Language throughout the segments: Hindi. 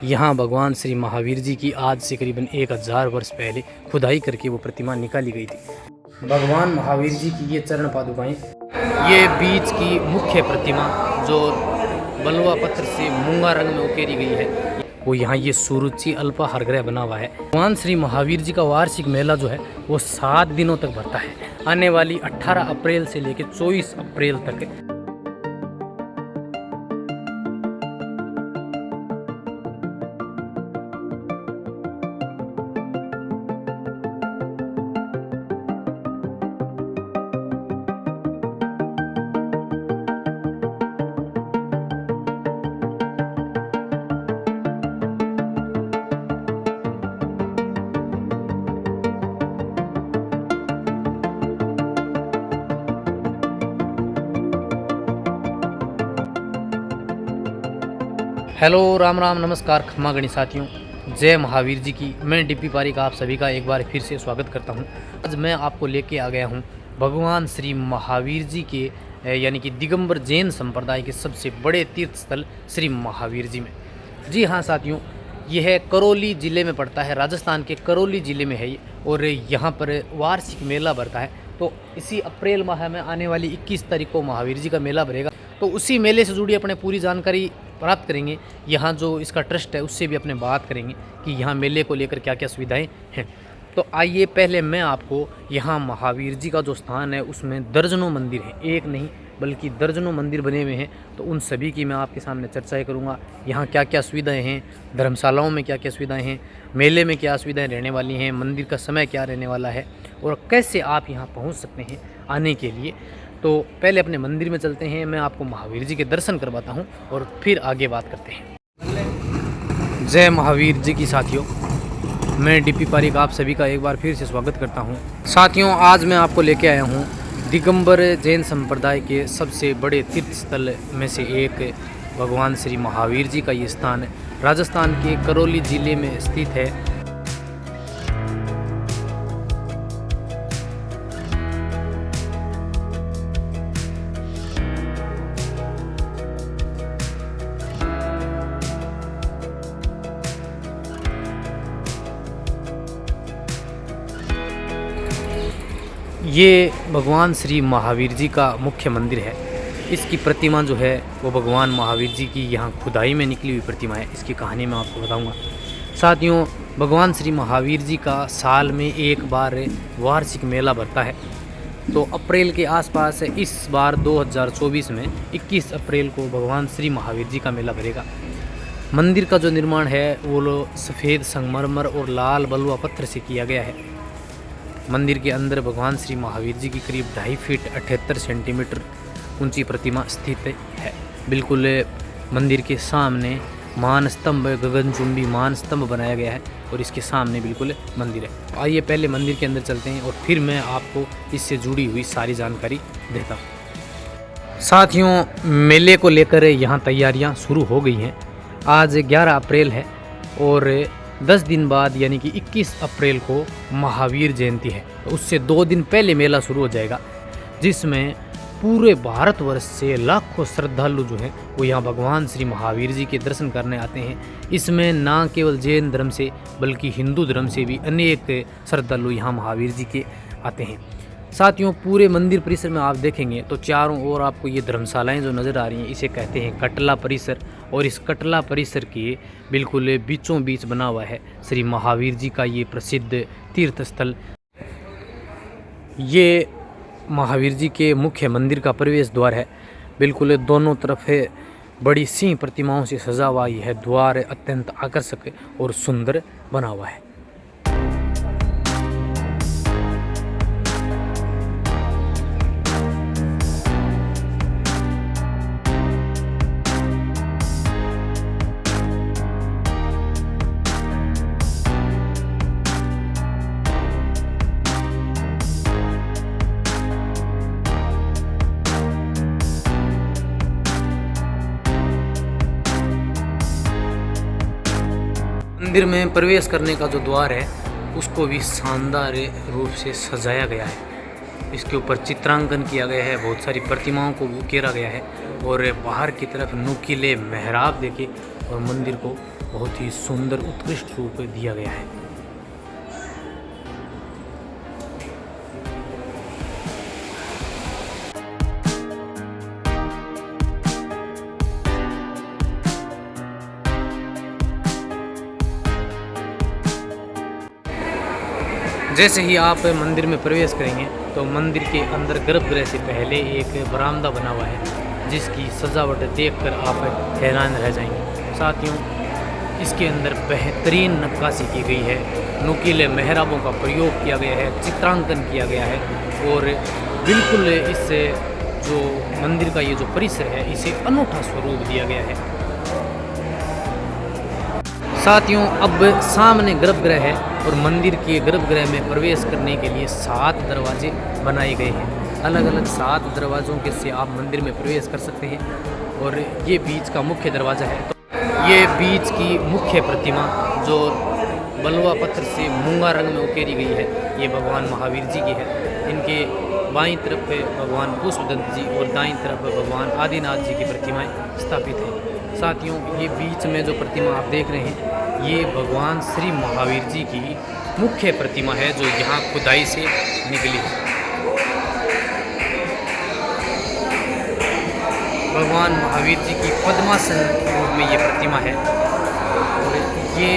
यहाँ भगवान श्री महावीर जी की आज से करीबन 1000 वर्ष पहले खुदाई करके वो प्रतिमा निकाली गई थी। भगवान महावीर जी की ये चरण पादुकाएं, ये बीच की मुख्य प्रतिमा जो बलुआ पत्थर से मूंगा रंग में उकेरी गई है, वो यहाँ ये सुरुचि अल्पा हरग्रह बना हुआ है। भगवान श्री महावीर जी का वार्षिक मेला जो है वो 7 दिनों तक भरता है, आने वाली 18 अप्रैल से लेकर 24 अप्रैल तक। हेलो राम राम नमस्कार खम्मा गणी साथियों, जय महावीर जी की। मैं डीपी पारिक आप सभी का एक बार फिर से स्वागत करता हूं। आज मैं आपको लेके आ गया हूं भगवान श्री महावीर जी के यानी कि दिगंबर जैन संप्रदाय के सबसे बड़े तीर्थ स्थल श्री महावीर जी में। जी हाँ साथियों, यह करौली ज़िले में पड़ता है, राजस्थान के करौली ज़िले में है ये, और यहाँ पर वार्षिक मेला भरता है। तो इसी अप्रैल माह में आने वाली 21 तारीख को महावीर जी का मेला भरेगा। तो उसी मेले से जुड़ी अपने पूरी जानकारी प्राप्त करेंगे। यहाँ जो इसका ट्रस्ट है उससे भी अपने बात करेंगे कि यहाँ मेले को लेकर क्या क्या सुविधाएं हैं। तो आइए पहले मैं आपको यहाँ महावीर जी का जो स्थान है उसमें दर्जनों मंदिर हैं, एक नहीं बल्कि दर्जनों मंदिर बने हुए हैं। तो उन सभी की मैं आपके सामने चर्चाएं करूँगा। यहाँ क्या क्या सुविधाएं हैं, धर्मशालाओं में क्या क्या सुविधाएं हैं, मेले में क्या सुविधाएं रहने वाली हैं, मंदिर का समय क्या रहने वाला है और कैसे आप यहाँ पहुँच सकते हैं आने के लिए। तो पहले अपने मंदिर में चलते हैं, मैं आपको महावीर जी के दर्शन करवाता हूँ और फिर आगे बात करते हैं। जय महावीर जी की साथियों, मैं डीपी पारिक आप सभी का एक बार फिर से स्वागत करता हूँ। साथियों, आज मैं आपको लेके आया हूँ दिगंबर जैन संप्रदाय के सबसे बड़े तीर्थ स्थल में से एक भगवान श्री महावीर जी का ये स्थान है। राजस्थान के करौली ज़िले में स्थित है। ये भगवान श्री महावीर जी का मुख्य मंदिर है। इसकी प्रतिमा जो है वो भगवान महावीर जी की यहाँ खुदाई में निकली हुई प्रतिमा है। इसकी कहानी मैं आपको बताऊंगा। साथियों, भगवान श्री महावीर जी का साल में एक बार वार्षिक मेला भरता है। तो अप्रैल के आसपास इस बार 2024 में 21 अप्रैल को भगवान श्री महावीर जी का मेला भरेगा। मंदिर का जो निर्माण है वो सफ़ेद संगमरमर और लाल बलुआ पत्थर से किया गया है। मंदिर के अंदर भगवान श्री महावीर जी की करीब 2.5 फीट 78 सेंटीमीटर ऊंची प्रतिमा स्थित है। बिल्कुल मंदिर के सामने मान स्तंभ, गगनचुंबी मान स्तंभ बनाया गया है और इसके सामने बिल्कुल मंदिर है। आइए पहले मंदिर के अंदर चलते हैं और फिर मैं आपको इससे जुड़ी हुई सारी जानकारी देता हूँ। साथियों, मेले को लेकर यहाँ तैयारियाँ शुरू हो गई हैं। आज 11 अप्रैल है और 10 दिन बाद यानी कि 21 अप्रैल को महावीर जयंती है। तो उससे 2 दिन पहले मेला शुरू हो जाएगा, जिसमें पूरे भारतवर्ष से लाखों श्रद्धालु जो हैं वो यहाँ भगवान श्री महावीर जी के दर्शन करने आते हैं। इसमें ना केवल जैन धर्म से बल्कि हिंदू धर्म से भी अनेक श्रद्धालु यहाँ महावीर जी के आते हैं। साथियों, पूरे मंदिर परिसर में आप देखेंगे तो चारों ओर आपको ये धर्मशालाएं जो नज़र आ रही हैं इसे कहते हैं कटला परिसर, और इस कटला परिसर के बिल्कुल बीचों बीच बना हुआ है श्री महावीर जी का ये प्रसिद्ध तीर्थ स्थल। ये महावीर जी के मुख्य मंदिर का प्रवेश द्वार है। बिल्कुल दोनों तरफ है बड़ी सिंह प्रतिमाओं से सजा हुआ यह द्वार अत्यंत आकर्षक और सुंदर बना हुआ है। मंदिर में प्रवेश करने का जो द्वार है उसको भी शानदार रूप से सजाया गया है। इसके ऊपर चित्रांकन किया गया है, बहुत सारी प्रतिमाओं को उकेरा गया है और बाहर की तरफ नुकीले मेहराब देके और मंदिर को बहुत ही सुंदर उत्कृष्ट रूप दिया गया है। जैसे ही आप मंदिर में प्रवेश करेंगे तो मंदिर के अंदर गर्भगृह से पहले एक बरामदा बना हुआ है, जिसकी सजावट देखकर आप हैरान रह जाएंगे। साथियों, इसके अंदर बेहतरीन नक्काशी की गई है, नुकीले मेहराबों का प्रयोग किया गया है, चित्रांकन किया गया है और बिल्कुल इस जो मंदिर का ये जो परिसर है इसे अनूठा स्वरूप दिया गया है। साथियों, अब सामने गर्भगृह है और मंदिर के गर्भगृह में प्रवेश करने के लिए 7 दरवाजे बनाए गए हैं। अलग अलग 7 दरवाज़ों के से आप मंदिर में प्रवेश कर सकते हैं और ये बीच का मुख्य दरवाज़ा है। तो ये बीच की मुख्य प्रतिमा जो बलुआ पत्थर से मूंगा रंग में उकेरी गई है, ये भगवान महावीर जी की है। इनके बाईं तरफ भगवान पुष्पदंत जी और दाईं तरफ भगवान आदिनाथ जी की प्रतिमाएं स्थापित हैं। साथियों, ये बीच में जो प्रतिमा आप देख रहे हैं ये भगवान श्री महावीर जी की मुख्य प्रतिमा है, जो यहाँ खुदाई से निकली है। भगवान महावीर जी की पद्मासन रूप में ये प्रतिमा है और ये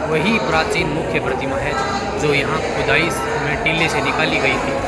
वही प्राचीन मुख्य प्रतिमा है जो यहाँ खुदाई में टीले से निकाली गई थी।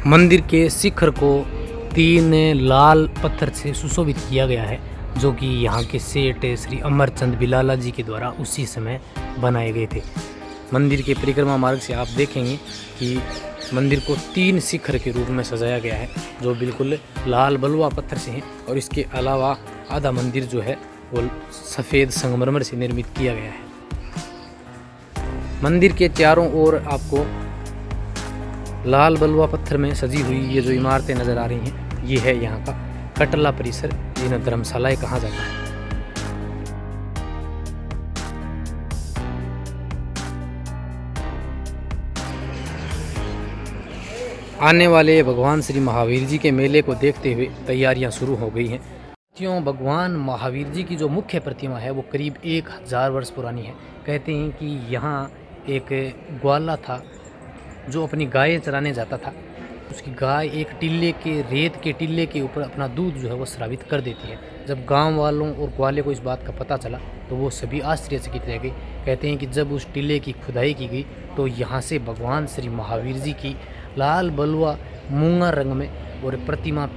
मंदिर के शिखर को 3 लाल पत्थर से सुशोभित किया गया है, जो कि यहाँ के सेठ श्री अमरचंद बिलाला जी के द्वारा उसी समय बनाए गए थे। मंदिर के परिक्रमा मार्ग से आप देखेंगे कि मंदिर को 3 शिखर के रूप में सजाया गया है, जो बिल्कुल लाल बलुआ पत्थर से हैं और इसके अलावा आधा मंदिर जो है वो सफ़ेद संगमरमर से निर्मित किया गया है। मंदिर के चारों ओर आपको लाल बलुआ पत्थर में सजी हुई ये जो इमारतें नज़र आ रही हैं, ये है यहाँ का कटला परिसर, जिन्हें धर्मशालाएं कहा जाता है। आने वाले भगवान श्री महावीर जी के मेले को देखते हुए तैयारियां शुरू हो गई हैं। क्यों भगवान महावीर जी की जो मुख्य प्रतिमा है वो करीब 1000 वर्ष पुरानी है। कहते हैं कि यहाँ एक ग्वाला था जो अपनी गायें चराने जाता था। उसकी गाय एक टिल्ले के रेत के टिल्ले के ऊपर अपना दूध जो है वो स्रावित कर देती है। जब गांव वालों और ग्वाले को इस बात का पता चला तो वो सभी आश्चर्यचकित रह गए। कहते हैं कि जब उस टिल्ले की खुदाई की गई तो यहाँ से भगवान श्री महावीर जी की लाल बलुआ मूंगा रंग में और प्रतिमा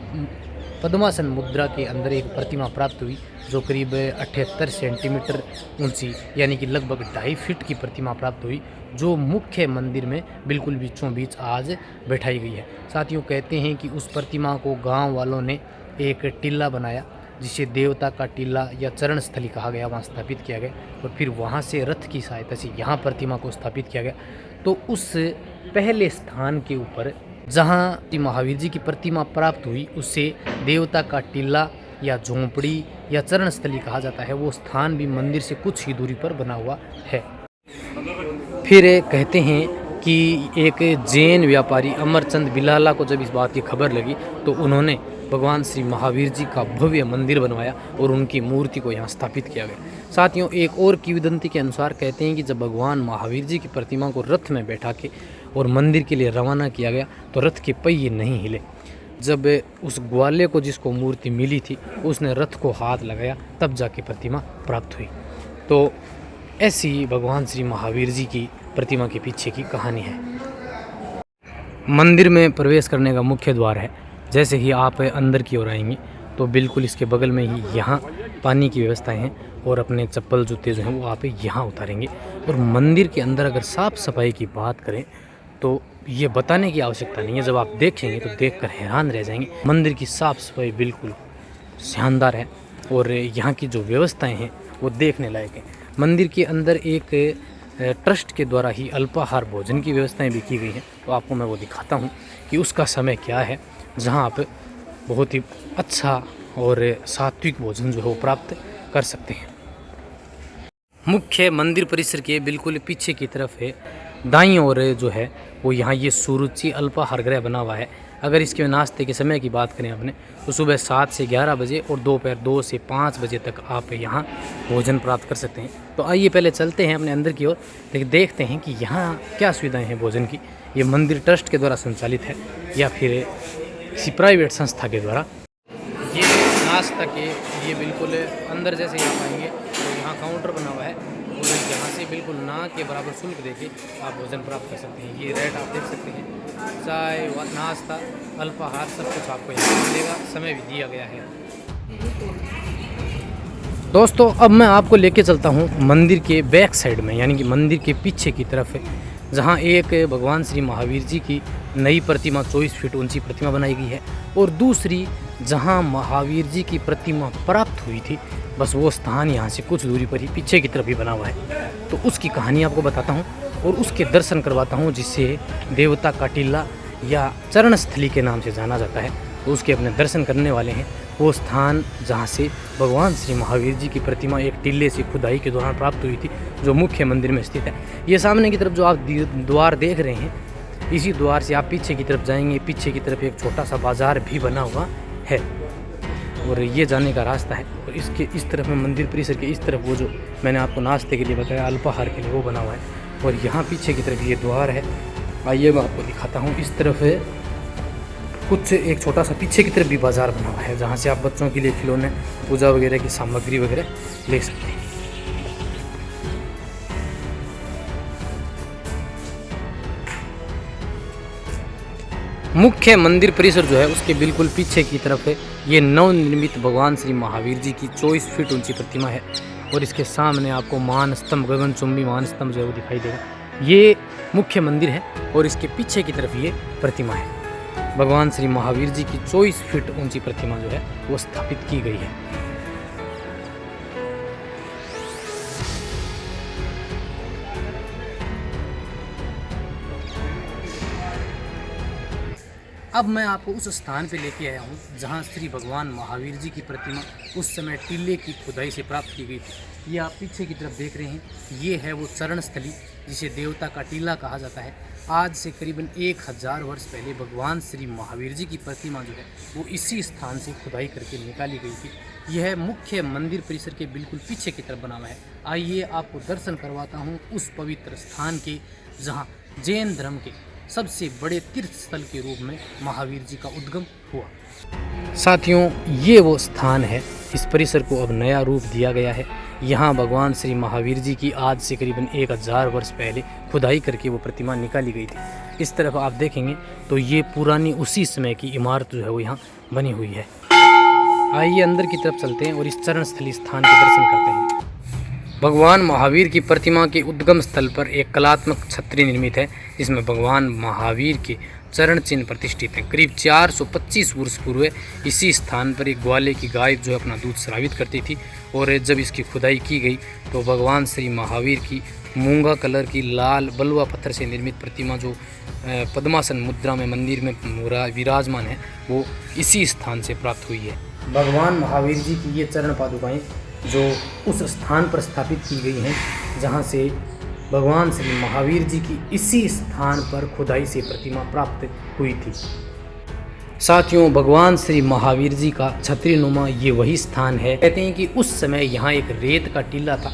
पद्मासन मुद्रा के अंदर एक प्रतिमा प्राप्त हुई, जो करीब 78 सेंटीमीटर ऊंची यानी कि लगभग 2.5 फीट की प्रतिमा प्राप्त हुई, जो मुख्य मंदिर में बिल्कुल बीचों बीच आज बैठाई गई है। साथियों, कहते हैं कि उस प्रतिमा को गांव वालों ने एक टिल्ला बनाया, जिसे देवता का टिल्ला या चरण स्थली कहा गया, वहाँ स्थापित किया गया और फिर वहाँ से रथ की सहायता से यहाँ प्रतिमा को स्थापित किया गया। तो उस पहले स्थान के ऊपर जहाँ महावीर जी की प्रतिमा प्राप्त हुई उसे देवता का टिल्ला या झोंपड़ी या चरण स्थली कहा जाता है। वो स्थान भी मंदिर से कुछ ही दूरी पर बना हुआ है। फिर कहते हैं कि एक जैन व्यापारी अमरचंद बिलाला को जब इस बात की खबर लगी तो उन्होंने भगवान श्री महावीर जी का भव्य मंदिर बनवाया और उनकी मूर्ति को यहाँ स्थापित किया गया। साथियों, एक और किंवदंती के अनुसार कहते हैं कि जब भगवान महावीर जी की प्रतिमा को रथ में बैठा के और मंदिर के लिए रवाना किया गया तो रथ के पहिए नहीं हिले। जब उस ग्वाले को जिसको मूर्ति मिली थी उसने रथ को हाथ लगाया, तब जाके प्रतिमा प्राप्त हुई। तो ऐसी ही भगवान श्री महावीर जी की प्रतिमा के पीछे की कहानी है। मंदिर में प्रवेश करने का मुख्य द्वार है। जैसे ही आप अंदर की ओर आएंगे तो बिल्कुल इसके बगल में ही यहाँ पानी की व्यवस्थाएं हैं और अपने चप्पल जूते जो हैं वो आप यहाँ उतारेंगे। और मंदिर के अंदर अगर साफ़ सफाई की बात करें तो ये बताने की आवश्यकता नहीं है, जब आप देखेंगे तो देखकर हैरान रह जाएंगे। मंदिर की साफ़ सफाई बिल्कुल शानदार है और यहाँ की जो व्यवस्थाएं हैं वो देखने लायक हैं। मंदिर के अंदर एक ट्रस्ट के द्वारा ही अल्पाहार भोजन की व्यवस्थाएं भी की गई हैं, तो आपको मैं वो दिखाता हूँ कि उसका समय क्या है, जहाँ आप बहुत ही अच्छा और सात्विक भोजन जो है वो प्राप्त कर सकते हैं। मुख्य मंदिर परिसर के बिल्कुल पीछे की तरफ है दाईं ओर जो है वो यहाँ ये सुरुचि अल्पाहार गृह बना हुआ है। अगर इसके नाश्ते के समय की बात करें आपने तो सुबह 7 से 11 बजे और दोपहर 2 से 5 बजे तक आप यहाँ भोजन प्राप्त कर सकते हैं। तो आइए पहले चलते हैं अपने अंदर की ओर, लेकिन देखते हैं कि यहाँ क्या सुविधाएं हैं भोजन की। ये मंदिर ट्रस्ट के द्वारा संचालित है या फिर किसी प्राइवेट संस्था के द्वारा। ये नाश्ता के ये बिल्कुल अंदर जैसे ही आप आएंगे तो यहाँ काउंटर बना हुआ है और यहाँ से बिल्कुल ना के बराबर शुल्क देके आप भोजन प्राप्त कर सकते हैं। ये रेट आप देख सकते हैं, चाय व नाश्ता अल्पाहार सब कुछ आपको यहाँ मिलेगा, समय भी दिया गया है। दोस्तों अब मैं आपको लेके चलता हूँ मंदिर के बैक साइड में, यानी कि मंदिर के पीछे की तरफ है, जहाँ एक भगवान श्री महावीर जी की नई प्रतिमा 24 फीट ऊंची प्रतिमा बनाई गई है और दूसरी जहाँ महावीर जी की प्रतिमा प्राप्त हुई थी बस वो स्थान यहाँ से कुछ दूरी पर ही पीछे की तरफ ही बना हुआ है। तो उसकी कहानी आपको बताता हूँ और उसके दर्शन करवाता हूँ, जिसे देवता का टीला या चरण स्थली के नाम से जाना जाता है। तो उसके अपने दर्शन करने वाले हैं वो स्थान जहाँ से भगवान श्री महावीर जी की प्रतिमा एक टीले से खुदाई के दौरान प्राप्त हुई थी, जो मुख्य मंदिर में स्थित है। ये सामने की तरफ जो आप द्वार देख रहे हैं, इसी द्वार से आप पीछे की तरफ जाएंगे। पीछे की तरफ एक छोटा सा बाजार भी बना हुआ है और ये जाने का रास्ता है। और इसके इस तरफ में मंदिर परिसर के इस तरफ वो जो मैंने आपको नाश्ते के लिए बताया अल्पाहार के लिए वो बना हुआ है और यहाँ पीछे की तरफ ये द्वार है। आइए मैं आपको दिखाता हूँ। इस तरफ है कुछ एक छोटा सा पीछे की तरफ भी बाज़ार बना हुआ है, जहाँ से आप बच्चों के लिए खिलौने पूजा वगैरह की सामग्री वगैरह ले सकते हैं। मुख्य मंदिर परिसर जो है उसके बिल्कुल पीछे की तरफ है ये नवनिर्मित भगवान श्री महावीर जी की 24 फीट ऊंची प्रतिमा है और इसके सामने आपको मान स्तंभ, गगनचुंबी मान स्तंभ जो है वो दिखाई देगा। ये मुख्य मंदिर है और इसके पीछे की तरफ ये प्रतिमा है। भगवान श्री महावीर जी की 24 फीट ऊंची प्रतिमा जो है वो स्थापित की गई है। अब मैं आपको उस स्थान पे लेके आया हूँ जहाँ श्री भगवान महावीर जी की प्रतिमा उस समय टीले की खुदाई से प्राप्त की गई थी। ये आप पीछे की तरफ देख रहे हैं, ये है वो चरण स्थली जिसे देवता का टीला कहा जाता है। आज से करीबन 1000 वर्ष पहले भगवान श्री महावीर जी की प्रतिमा जो है वो इसी स्थान से खुदाई करके निकाली गई थी। यह मुख्य मंदिर परिसर के बिल्कुल पीछे की तरफ बना हुआ है। आइए आपको दर्शन करवाता हूँ उस पवित्र स्थान के जहाँ जैन धर्म के सबसे बड़े तीर्थ स्थल के रूप में महावीर जी का उद्गम हुआ। साथियों ये वो स्थान है, इस परिसर को अब नया रूप दिया गया है। यहाँ भगवान श्री महावीर जी की आज से करीबन 1000 वर्ष पहले खुदाई करके वो प्रतिमा निकाली गई थी। इस तरफ आप देखेंगे तो ये पुरानी उसी समय की इमारत जो है वो यहाँ बनी हुई है। आइए अंदर की तरफ चलते हैं और इस चरण स्थली स्थान के दर्शन करते हैं। भगवान महावीर की प्रतिमा के उद्गम स्थल पर एक कलात्मक छतरी निर्मित है, जिसमें भगवान महावीर के चरण चिन्ह प्रतिष्ठित हैं। करीब 425 वर्ष पूर्व इसी स्थान पर एक ग्वाले की गाय जो अपना दूध स्रावित करती थी और जब इसकी खुदाई की गई तो भगवान श्री महावीर की मूंगा कलर की लाल बलुआ पत्थर से निर्मित प्रतिमा जो पद्मासन मुद्रा में मंदिर में विराजमान है वो इसी स्थान से प्राप्त हुई है। भगवान महावीर जी की ये चरण पादुकाएँ जो उस स्थान पर स्थापित की गई हैं जहाँ से भगवान श्री महावीर जी की इसी स्थान पर खुदाई से प्रतिमा प्राप्त हुई थी। साथियों भगवान श्री महावीर जी का छतरी नुमा ये वही स्थान है। कहते हैं कि उस समय यहाँ एक रेत का टीला था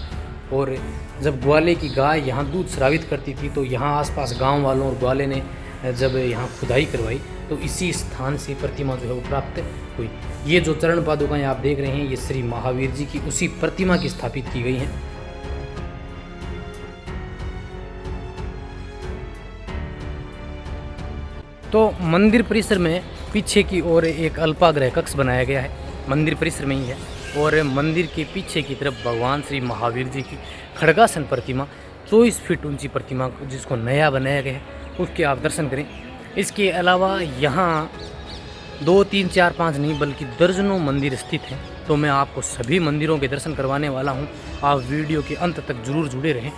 और जब ग्वाले की गाय यहाँ दूध स्रावित करती थी तो यहाँ आसपास गांव वालों और ग्वाले ने जब यहाँ खुदाई करवाई तो इसी स्थान से प्रतिमा जो है वो प्राप्त हुई। ये जो चरण पादुकाएं आप देख रहे हैं ये श्री महावीर जी की उसी प्रतिमा की स्थापित की गई हैं। तो मंदिर परिसर में पीछे की ओर एक अल्पाग्रह कक्ष बनाया गया है, मंदिर परिसर में ही है। और मंदिर के पीछे की तरफ भगवान श्री महावीर जी की खड़गासन प्रतिमा 24 फीट ऊंची प्रतिमा जिसको नया बनाया गया है, उसके आप दर्शन करें। इसके अलावा यहाँ 2, 3, 4, 5 नहीं बल्कि दर्जनों मंदिर स्थित हैं। तो मैं आपको सभी मंदिरों के दर्शन करवाने वाला हूँ, आप वीडियो के अंत तक जरूर जुड़े रहें।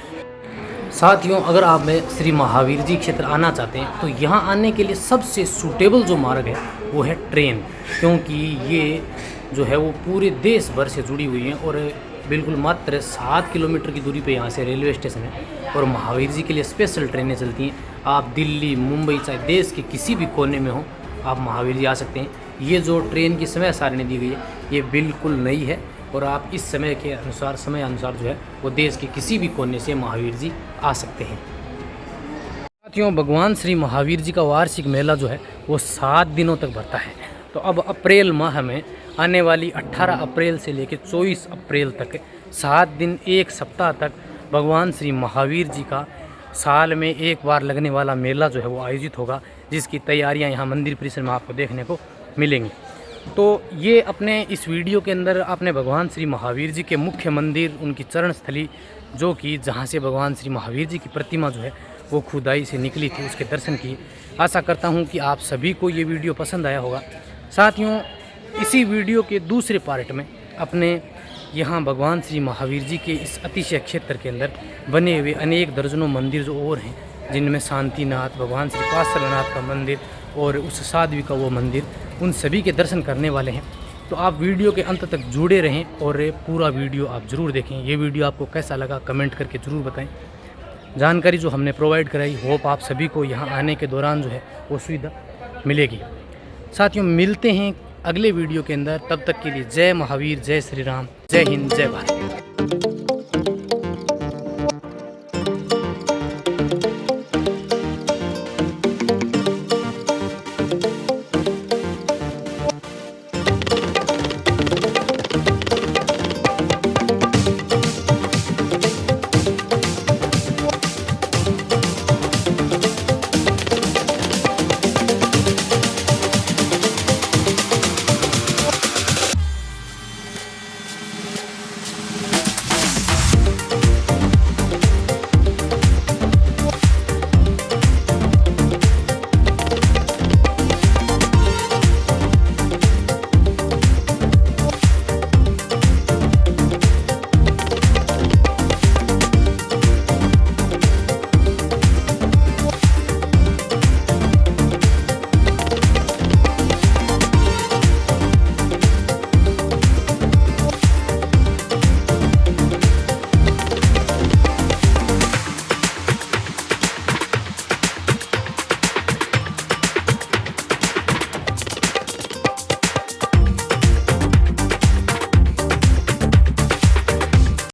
साथियों, अगर आप में श्री महावीर जी क्षेत्र आना चाहते हैं तो यहाँ आने के लिए सबसे सूटेबल जो मार्ग है वो है ट्रेन, क्योंकि ये जो है वो पूरे देश भर से जुड़ी हुई है और बिल्कुल मात्र 7 किलोमीटर की दूरी पे यहाँ से रेलवे स्टेशन है और महावीर जी के लिए स्पेशल ट्रेनें चलती हैं। आप दिल्ली, मुंबई, चाहे देश के किसी भी कोने में हो, आप महावीर जी आ सकते हैं। ये जो ट्रेन की समय सारणी दी गई है ये बिल्कुल नई है और आप इस समय के अनुसार जो है वो देश के किसी भी कोने से महावीर जी आ सकते हैं। साथियों, भगवान श्री महावीर जी का वार्षिक मेला जो है वो 7 दिनों तक भरता है। तो अब अप्रैल माह में आने वाली 18 अप्रैल से लेकर 24 अप्रैल तक 7 दिन, 1 सप्ताह तक भगवान श्री महावीर जी का साल में एक बार लगने वाला मेला जो है वो आयोजित होगा, जिसकी तैयारियां यहाँ मंदिर परिसर में आपको देखने को मिलेंगी। तो ये अपने इस वीडियो के अंदर आपने भगवान श्री महावीर जी के मुख्य मंदिर, उनकी चरण स्थली जो कि जहाँ से भगवान श्री महावीर जी की प्रतिमा जो है वो खुदाई से निकली थी, उसके दर्शन किए। आशा करता हूँ कि आप सभी को ये वीडियो पसंद आया होगा। साथियों, इसी वीडियो के दूसरे पार्ट में अपने यहाँ भगवान श्री महावीर जी के इस अतिशय क्षेत्र के अंदर बने हुए अनेक दर्जनों मंदिर जो और हैं, जिनमें शांतिनाथ, भगवान श्री पार्श्वनाथ का मंदिर और उस साध्वी का वो मंदिर, उन सभी के दर्शन करने वाले हैं। तो आप वीडियो के अंत तक जुड़े रहें और पूरा वीडियो आप ज़रूर देखें। ये वीडियो आपको कैसा लगा कमेंट करके ज़रूर बताएं। जानकारी जो हमने प्रोवाइड कराई, होप आप सभी को यहाँ आने के दौरान जो है वो सुविधा मिलेगी। साथियों, मिलते हैं अगले वीडियो के अंदर, तब तक के लिए जय महावीर, जय श्री राम, जय हिंद, जय भारत।